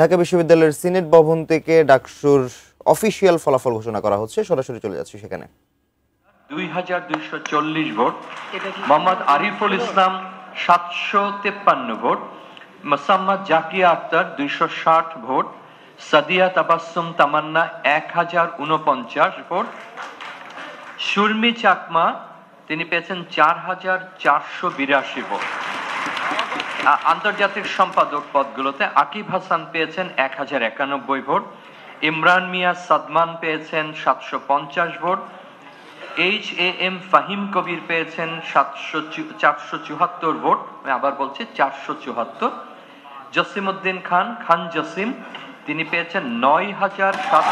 ঢাকা বিশ্ববিদ্যালয়ের সিনেট ভবন থেকে ডাকসুর অফিসিয়াল ফলাফল ঘোষণা করা হচ্ছে, সরাসরি চলে যাচ্ছি সেখানে। 2240 vote, Mohammad Ariful Islam 753 vote, Mosammat Zakia Akter 260 vote, Sadia Tabassum তামান্না 1049 ভোট, সুরমি চাকমা তিনি পেয়েছেন 4482 ভোট। আন্তর্জাতিক সম্পাদক পদগুলোতে আকিব হাসান পেয়েছেন 1091 ভোট, ইমরান মিয়া সাদমান পেয়েছেন 750 ভোট, HAM ফাহিম কবির পেয়েছেন 474 ভোট, আমি আবার বলছি 474। জসিমউদ্দিন খান খান জসিম তিনি পেয়েছেন 9700।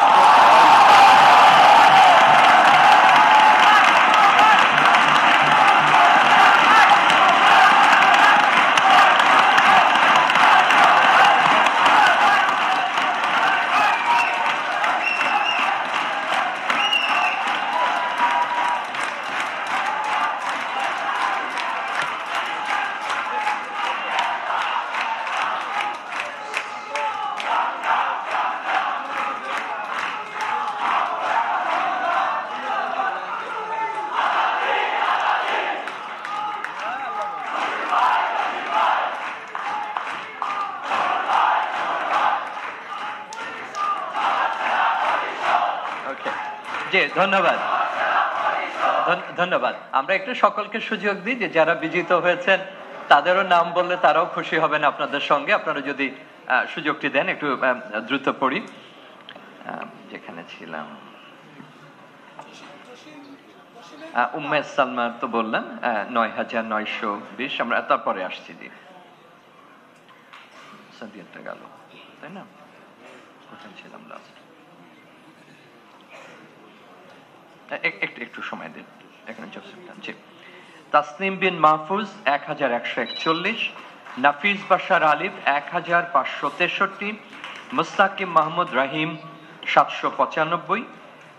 ধন্যবাদ ধন্যবাদ। আমরা একটু সকলকে সুযোগ দিই যে যারা বিজিত হয়েছেন তাদেরও নাম বললে তারাও খুশি হবেন আপনাদের সঙ্গে। আপনারা যদি সুযোগটি দেন একটু দ্রুত পড়ি। যেখানে ছিলাম উম্মে সালমার তো বললাম 9920, আমরা তারপরে আসছি দি সাদিয়াটা গেল, তাই না? কোথায় ছিলাম লাস্ট? একটু সময় দিন এখানে। তাসনিম বিন Mahfuz 1141, Nafiz Bashar Alif 1563, Mustakim Mahmud Rahim 795,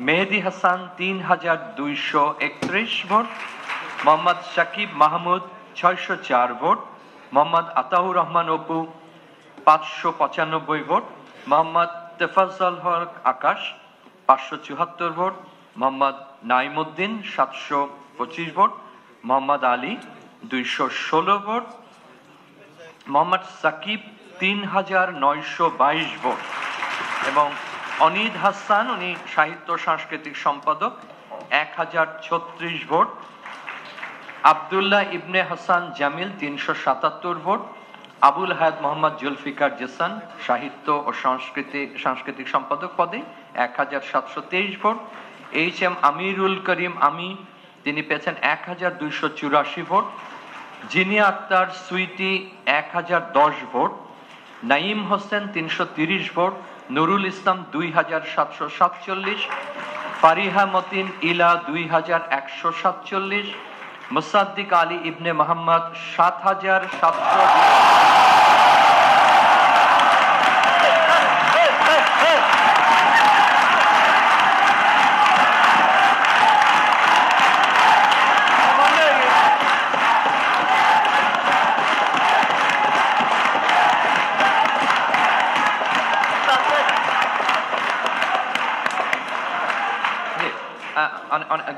Mehedi Hasan 3231 vote, Mohammad Shakib Mahmud 604 vote, Mohammad Ataur Rahman Apu 595 vote, Mohammad Tofazzal Haque Akash 574 vote, Mohammad Naimuddin 725 vote, Mohammad Ali 216 vote, Mohammad Sakib 3922 vote এবং অনিদ হাসান উনি সাহিত্য সাংস্কৃতিক সম্পাদক 1036 ভোট, আব্দুল্লাহ ইবনে হাসান জামিল 377 ভোট, আবুল হায়াত মোহাম্মদ জুলফিকার জেসান সাহিত্য ও সাংস্কৃতিক সম্পাদক পদে 1723 ভোট, HM আমিরুল করিম আমি তিনি পেয়েছেন 1284 vote, Zinia Akter Sweety 1010 vote, Naim Hossain 330 vote, Nurul Islam 2747, Fariha Matin Ila 2147, Musaddik Ali Ibne Mohammad 7700।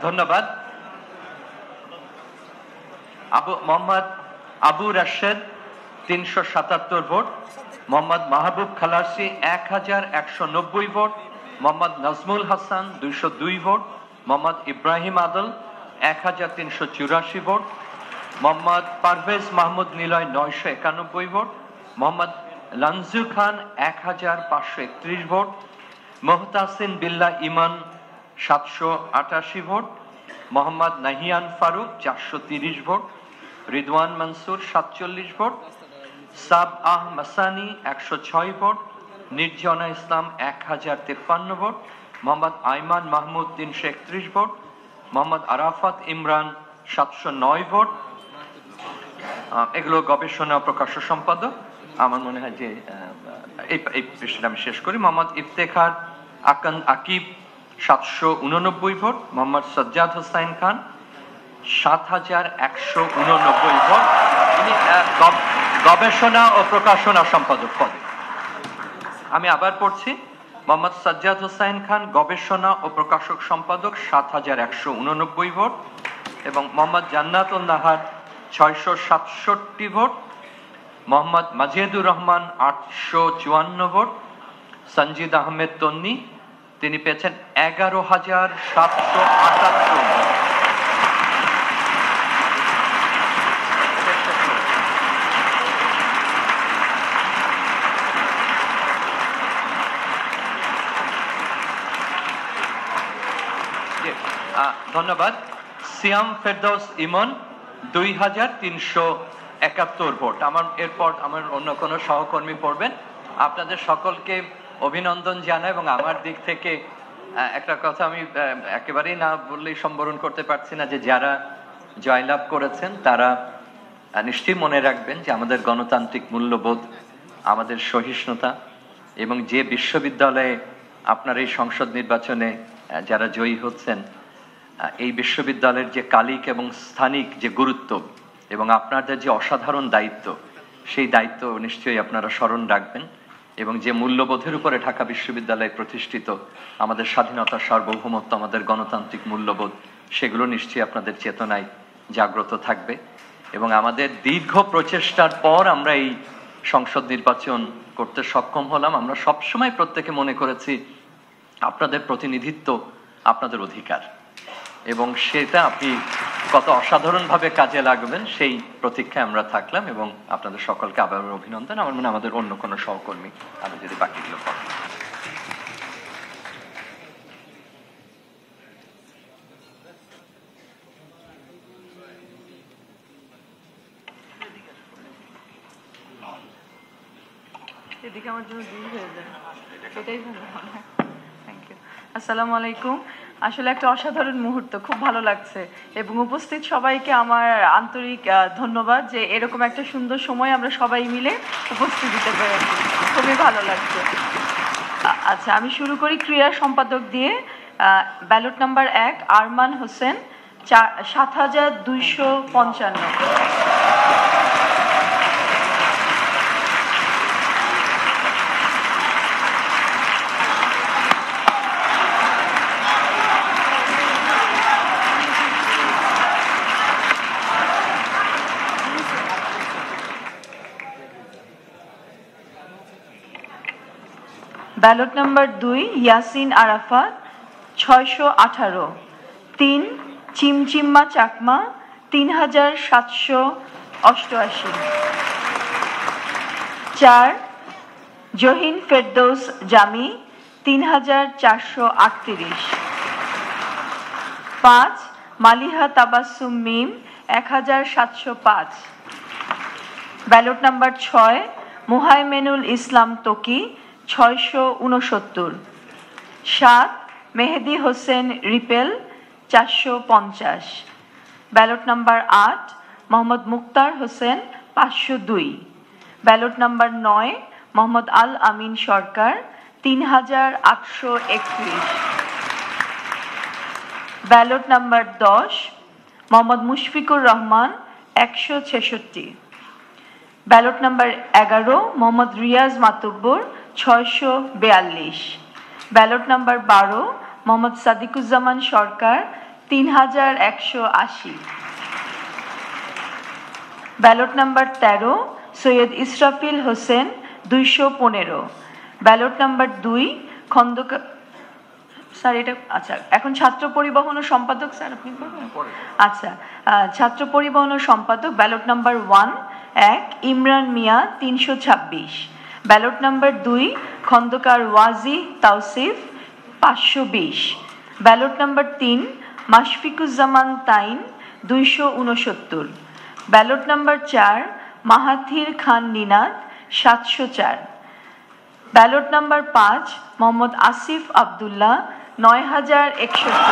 ধন্যবাদ। Mohammad Abu Rashed 377 vote, Mohammad Mahbub Khalasi 1190 vote, Mohammad Nazmul Hasan 202 vote, Mohammad Ibrahim Adal 1384 vote, Mohammad Parvez Mahmud Niloy 991 vote, Mohammad Lanju Khan 1531 vote, Mohtasin Billah Iman 788 vote, Mohammad Nahiyan Faruk 430 vote, Ridwan Mansur 47 vote, সাব আহ মাসানি 106 vote, Nirjona Islam 1053 vote, Mohammad Ayman Mahmud 331 vote, Mohammad Arafat Imran 709 vote. এগুলো গবেষণা প্রকাশ্য সম্পাদক। আমার মনে হয় যে এই পৃষ্ঠাটা আমি শেষ করি। মোহাম্মদ ইফতেখার আকিব 789 ভোট, মোহাম্মদ সজ্জাদ হোসাইন খান 7189 ভোট, তিনি গবেষণা ও প্রকাশনা সম্পাদক পদে। আমি আবার পড়ছি, মোহাম্মদ সাজ্জাদ হোসাইন খান গবেষণা ও প্রকাশক সম্পাদক ৭,১89 ভোট, এবং মোহাম্মদ জান্নাতুন নাহার ৬৬৭ ভোট, মোহাম্মদ মাজেদুর রহমান ৮৫৪ ভোট, সঞ্জিদ আহমেদ তন্নি তিনি পেয়েছেন ১১,৭৭৮ ভোট। ধন্যবাদ। সিয়াম ফেরদৌস ইমন ২,৩৭১ ভোট। এরপর আমার অন্য কোনো সহকর্মী পড়বেন। আপনাদের সকলকে অভিনন্দন জানাই, এবং আমার দিক থেকে একটা কথা আমি একেবারেই না বললেই সম্বরণ করতে পারছি না, যে যারা জয়লাভ করেছেন তারা নিশ্চয়ই মনে রাখবেন যে আমাদের গণতান্ত্রিক মূল্যবোধ, আমাদের সহিষ্ণুতা, এবং যে বিশ্ববিদ্যালয়ে আপনার এই সংসদ নির্বাচনে যারা জয়ী হচ্ছেন, এই বিশ্ববিদ্যালয়ের যে কালিক এবং স্থানিক যে গুরুত্ব এবং আপনাদের যে অসাধারণ দায়িত্ব, সেই দায়িত্ব নিশ্চয়ই আপনারা স্মরণ রাখবেন, এবং যে মূল্যবোধের উপরে ঢাকা বিশ্ববিদ্যালয় প্রতিষ্ঠিত, আমাদের স্বাধীনতা, সার্বভৌমত্ব, আমাদের গণতান্ত্রিক মূল্যবোধ, সেগুলো নিশ্চয়ই আপনাদের চেতনায় জাগ্রত থাকবে। এবং আমাদের দীর্ঘ প্রচেষ্টার পর আমরা এই সংসদ নির্বাচন করতে সক্ষম হলাম। আমরা সবসময় প্রত্যেকে মনে করেছি আপনাদের প্রতিনিধিত্ব আপনাদের অধিকার, এবং সেটা আপনি কত অসাধারণভাবে কাজে লাগবেন সেই প্রতীক্ষায় আমরা থাকলাম। এবং আপনাদের সকলকে আবার অভিনন্দন। আমার মনে আমাদের অন্য কোনো সহকর্মী আমি যদি বাকিগুলো পড়েন। এদিকে আমার জন্য দূর হয়ে যায়, এটাই ভালো। Thank you. আসসালামু আলাইকুম। আসলে একটা অসাধারণ মুহূর্ত, খুব ভালো লাগছে, এবং উপস্থিত সবাইকে আমার আন্তরিক ধন্যবাদ যে এরকম একটা সুন্দর সময় আমরা সবাই মিলে উপস্থিত দিতে পেরেছি, খুবই ভালো লাগছে। আচ্ছা, আমি শুরু করি ক্রীড়া সম্পাদক দিয়ে। ব্যালট নাম্বার ১ আরমান হোসেন ৭,২৫৫। Ballot number ২ Yasin Arafat ৬১৮। ৩ চিমচিম্মা চাকমা ৩,৭৮৮। ৪ জহিন ফেরদৌস জামি ৩,৪৩৮। ৫ মালিহা তাবাসসুম মিম ১,৭০৫। Ballot number ৬ Muhaimenul Islam Toki ৬৬৯। ৭ Mehedi Hossain Ripel ৪৫০। Ballot number ৮ Mohammad Muktar Hossain ৫০২। Ballot number ৯ Mohammad Al Amin Sarkar ৩,৮৩১। Ballot number ১০ Mohammad Mushfiqur Rahman ১৬৬। Ballot number ১১ Mohammad Riaz Matubbar ৬৪২। Ballot number ১২ Mohammad Sadikuzzaman Sarkar ৩,১৮০। Ballot number ১৩ Syed Israfil Hossain ২১৫। Ballot number ২ Khandaker sir, এটা আচ্ছা, এখন ছাত্র পরিবহন ও সম্পাদক স্যার আপনি বলবেন? আচ্ছা, ছাত্র পরিবহন ও সম্পাদক ballot number ১ Imran Mia ৩২৬। Ballot number ২ Khandaker Waji Tausif ৫২০। Ballot number ৩ Mashfiquzzaman Tain ২৬৯। Ballot number ৪ Mahathir Khan Ninad ৭০৪। Ballot number ৫ Mohammad Asif Abdullah ৯,০৬১।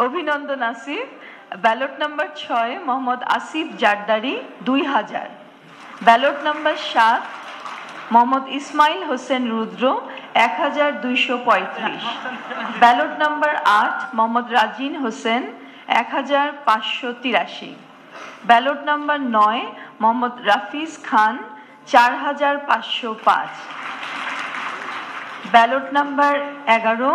অভিনন্দন Asif. Ballot number 6 Mohammad Asif Zardari 2000। Ballot number 7 Mohammad Ismail Hossain Rudra 1235। Ballot number 8 Mohammad Rajin Hossain 1583। Ballot number 9 Mohammad Rafiz Khan 4505। Ballot number 11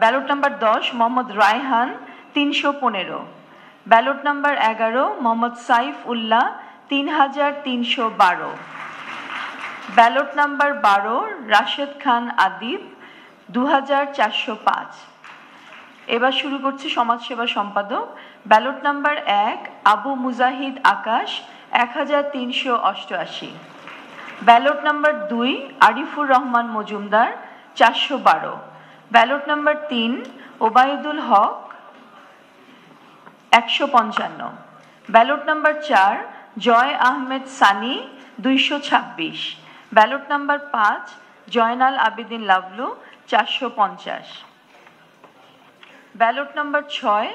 ballot number 10 Mohammad Rayhan 315। Ballot number 11 Mohammad Saif Ullah 3312। Ballot number 12 Rashed Khan Adib 2405। এবার শুরু করছি সমাজসেবা সম্পাদক। Ballot number 1 Abu Mujahid Akash 1388। Ballot number 2 Arifur Rahman Majumder 412। Ballot number 3 Obaidul Haque 155। Ballot number 4 Joy Ahmed Sunny 226। Ballot number 5 Joynal Abedin Lovelu 450। Ballot number 6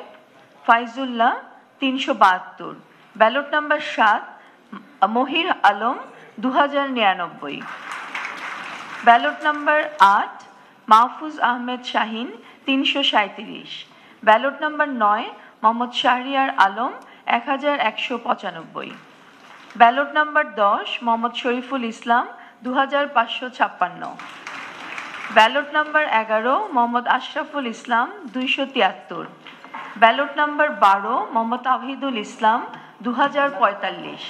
Faizullah 372। Ballot number 7 Mohir Alam 2099। Ballot number 8 Mahfuz Ahmed Shahin 337। Ballot number 9 Mohammad Shahriar Alam 1195। Ballot number 10 Mohammad Shariful Islam 2556। Ballot number 11 Mohammad Ashraful Islam 273। Ballot number 12 Mohammad Tawhidul Islam 2045।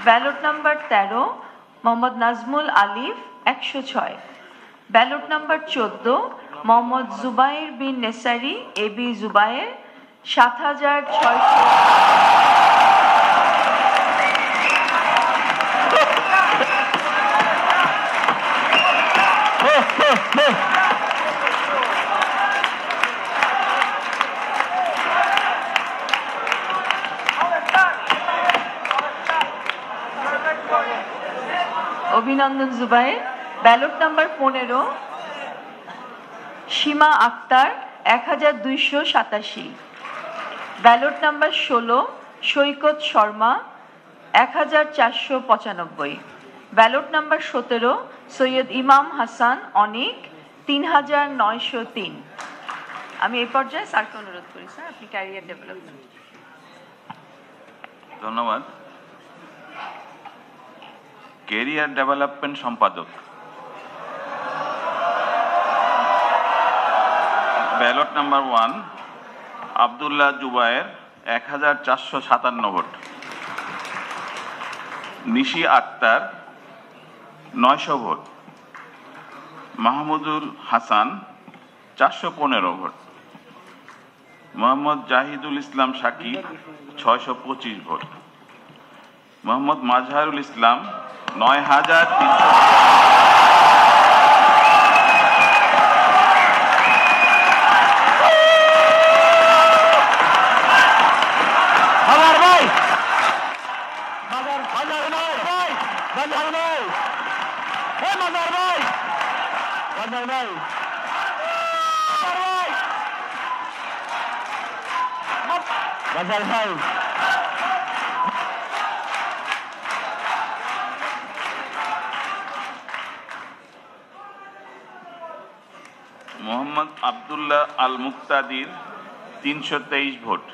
Ballot number 13 Mohammad Nazmul Alif 106। Ballot number 14 Mohammad Zubair bin Nesari AB Zubair 7600। অভিনন্দন Zubair. Ballot number 15 Sima Akter 1287। Ballot number 16 Saikat Sharma 1495। Ballot number 17 Syed ইমাম হাসান অনিক 3903। আমি এই পর্যায়ে স্যারকে অনুরোধ করি sir আপনি career development. ধন্যবাদ। ক্যারিয়ার ডেভেলপমেন্ট সম্পাদক ballot number 1 Abdullah Jubayer 1457 vote. Nishi Akter 900 vote. Mahmudul Hasan 415 vote. Mohammad Zahidul Islam Shakib 625 vote. Mohammad Mazharul Islam 9300। Mohammad Abdullah Al Muktadir 323 vote.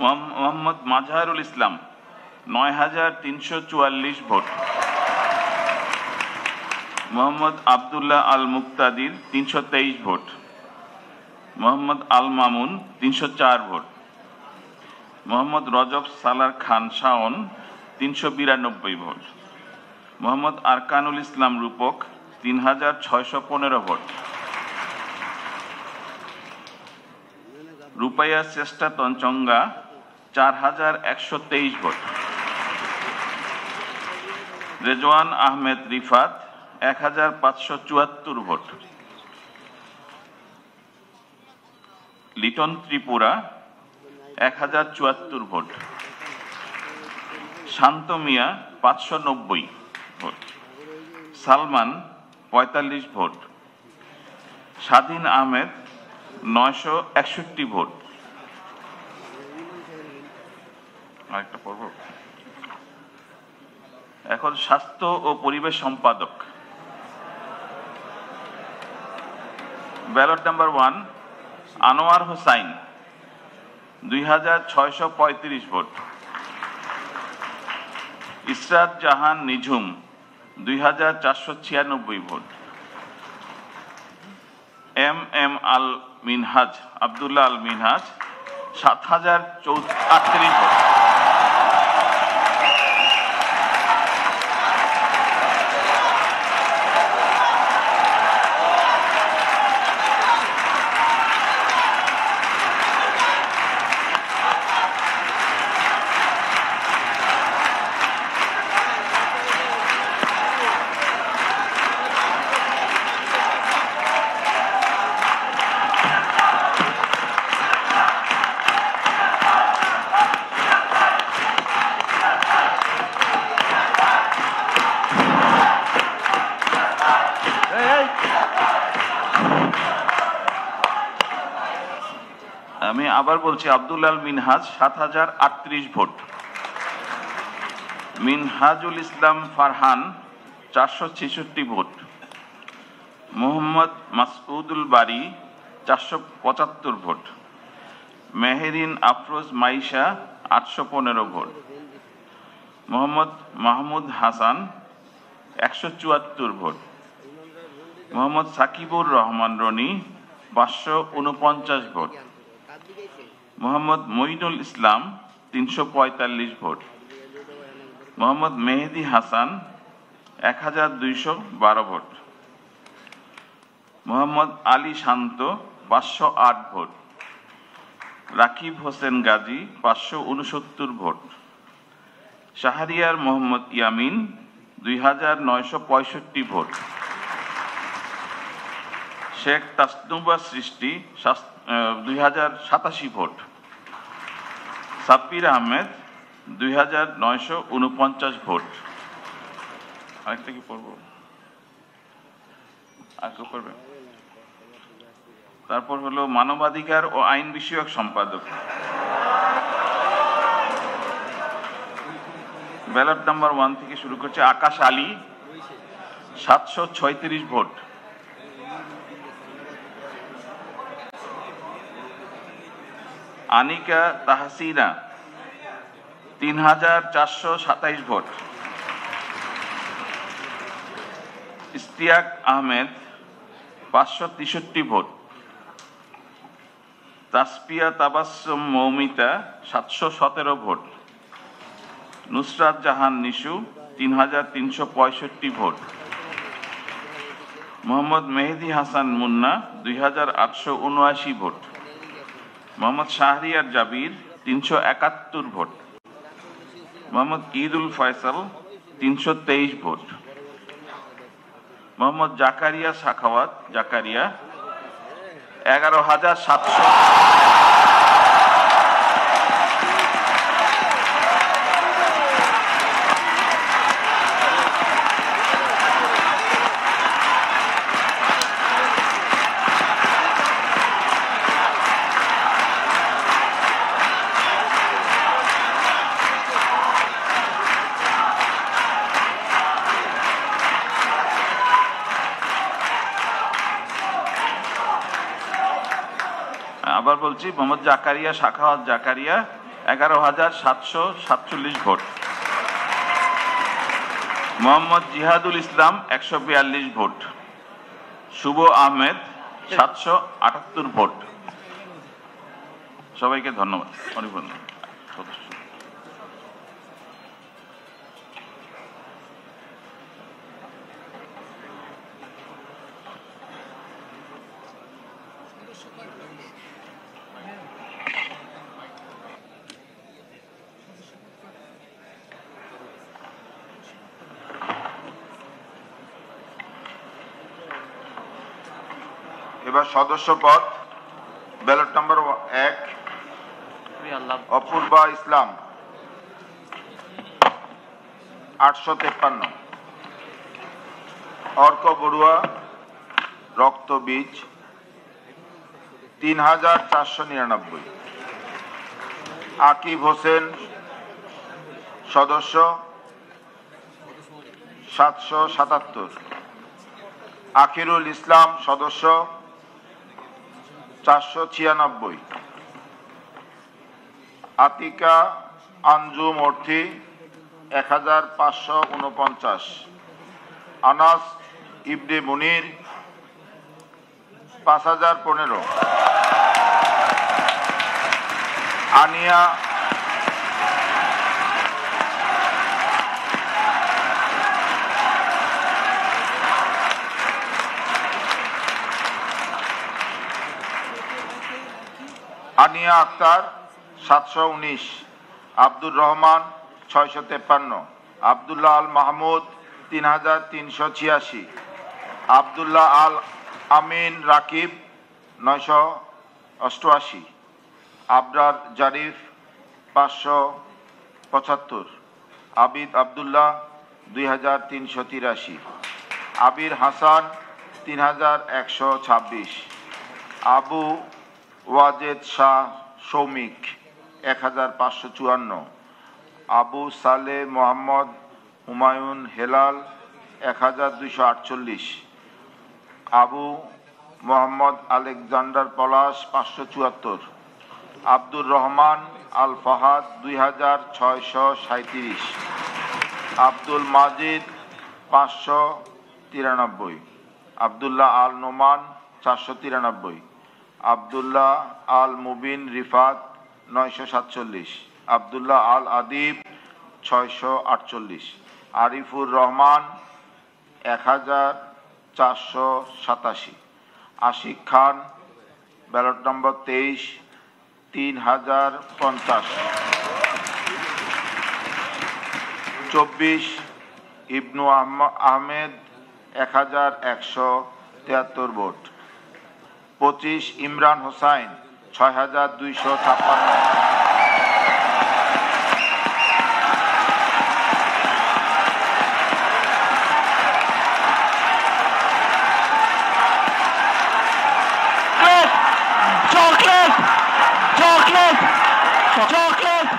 Mohammad Mazharul Islam 9344 vote. Mohammad Abdullah Al Muktadir 323 vote. Mohammad Al Mamun 304 vote. Mohammad Rajab Salar Khan Shaon 392 vote. Mohammad Arkanul Islam Rupak 3615 vote. রূপাইয়া Chesta Tanchangya 4123 vote. Rezwan Ahmed Rifat 1574 vote. Liton Tripura 1074 vote. Shanto Mia 590 vote. Salman 45 vote. Swadhin Ahmed 961 vote. আরেকটা পড়ব। এখন স্বাস্থ্য ও পরিবেশ সম্পাদক, ballot number 1 Anwar Hossain 2635 vote. Israt Jahan Nijhum 2496 vote. M Al Minhaj Abdullah Al Minhaj 7038 vote. আমি আবার বলছি, Abdullah Minhaj 7038 vote. Minhajul Islam Farhan 466 vote. Mohammad Masudul Bari 475 vote. Meherin Afroz Maisha 815 vote. Mohammad Mahmud Hasan 174 vote. Mohammad Sakibur Rahman Rony 549 vote. Mohammad Moinul Islam 345 vote. Mohammad Mehedi Hasan 1212 vote. Mohammad Ali শান্ত 508 vote. Rakib Hossain Gazi 569 vote. Shahriar Mohammad Yamin 2965 vote. Sheikh Tasnuva সৃষ্টি 2087 ভোট। সাব্বির আহমেদ 2949 ভোট। আরেকটা কি পড়ব? আর কেউ পড়বে? তারপর হলো মানবাধিকার ও আইন বিষয়ক সম্পাদক, ব্যালট নাম্বার 1 থেকে শুরু করছে Akash Ali 736 vote. Anika Tahsina 3427 vote. Ishtiaq Ahmed 563 vote. Taspia Tabassum Moumita 717 vote. Nusrat Jahan Nishu 3365 vote. Mohammad Mehedi Hasan Munna 2879 vote. Mohammad Shahriar Jabir 371 vote. Mohammad Idul Faisal 323 vote. Mohammad Zakaria Sakhawat Zakaria 11,700। আবার বলছি, Mohammad Zakaria Sakhawat Zakaria 11,747 vote. Mohammad Jihadul Islam 142 vote. Shuvo Ahmed 778 vote. সবাইকে ধন্যবাদ। অনেক ধন্যবাদ। এবার সদস্য পদ, ব্যালট নম্বর 1 অপূর্বা ইসলাম 853। অর্ক বড়ুয়া রক্তবীজ ৩,৪৯৯। আকিব হোসেন সদস্য ৭৭৭। আখিরুল ইসলাম সদস্য ৪৯৬। আতিকা আঞ্জুম অর্থী ১৫৪৯। আনাস ইবনে মুনির ৫০১৫। আনিয়া আক্তার ৭১৯। আব্দুর রহমান ৬৫৩। আবদুল্লাহ আল মাহমুদ ৩৩৮৬। আবদুল্লাহ আল আমিন রাকিব ৯৮৮। আবরার জারিফ ৫৭৫। আবিদ আবদুল্লাহ ২৩৮৩। আবির হাসান ৩১২৬। আবু ওয়াজেদ শাহ সৌমিক ১৫৫৫। আবু সালে মোহাম্মদ হুমায়ুন হেলাল ১২৪৮। আবু মোহাম্মদ আলেকজান্ডার পলাশ ৫৭৪। আব্দুর রহমান আল ফাহাদ ২৬৩৭। আব্দুল মাজিদ ৫৯৩। আবদুল্লাহ আল নোমান ৪৯৩। আবদুল্লাহ আল মুবিন রিফাত ৯৪৭। আবদুল্লাহ আল আদিব ৬৪৮। আরিফুর রহমান ১৪৮৭। আশিক খান ব্যালট নম্বর ২৩ ৩০৫০। ২৪ ইবনু আহমেদ ১১৭৩ ভোট। ২৫ ইমরান হোসাইন ৬২৫৬। chocolate